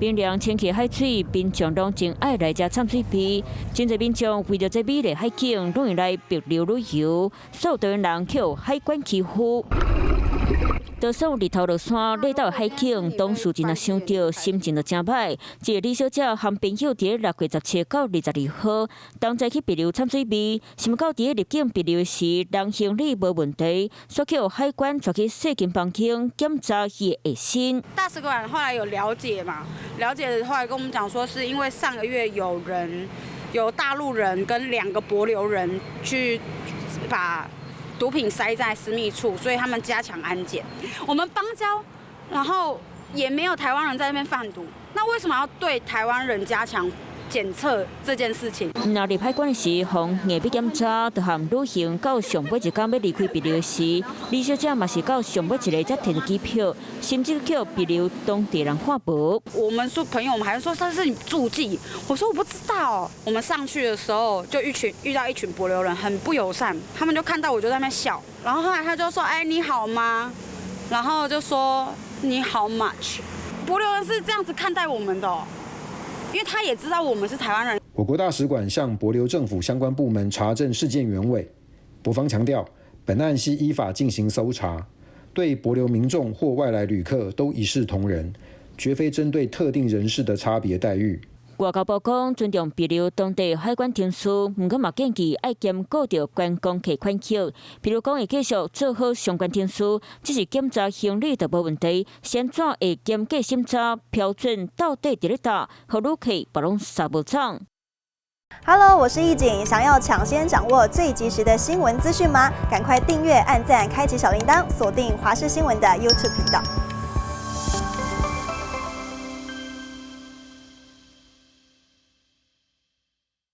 冰凉清气海水，民众拢真爱来遮畅水味。真侪民众为着这美丽海景，拢会来别流旅游。所有台湾人去海关欺负。就算日头落山，热到海景，董事真啊想到，心情就真歹。一个李小姐和朋友伫6月17到22号，同齐去别流畅水味，想到伫入境别流时，人行李无问题，所以海关抓去细金房间检查伊的身。大使馆后来有了解嘛？了解后来跟我们讲说，是因为上个月有大陆人跟2个帛琉人去把毒品塞在私密处，所以他们加强安检。我们邦交，然后也没有台湾人在那边贩毒，那为什么要对台湾人加强检测这件事情？那入海关时，从硬币检查，就含旅行到上尾一天要离开别流时，李小姐嘛是到上尾一个才摕到机票，甚至叫别流当地人看无。我们说朋友，我们还说这是你注记，我说我不知道。我们上去的时候就遇到一群帛琉人，很不友善，他们就看到我就在那边笑，然后后来他就说：“哎，你好吗？”然后就说：“你好 much。”帛琉人是这样子看待我们的哦。因为他也知道我们是台湾人。我国大使馆向帛琉政府相关部门查证事件原委，帛方强调，本案系依法进行搜查，对帛琉民众或外来旅客都一视同仁，绝非针对特定人士的差别待遇。外交部讲尊重别流当地海关程序，不过嘛建议爱兼顾到观光客款曲，比如讲会继续做好相关程序，只是检查行李就无问题。先怎会严格审查标准到底伫咧搭，和旅客别拢杀无涨。Hello， 我是易景，想要抢先掌握最及时的新闻资讯吗？赶快订阅、按赞、开启小铃铛，锁定华视新闻的 YouTube 频道。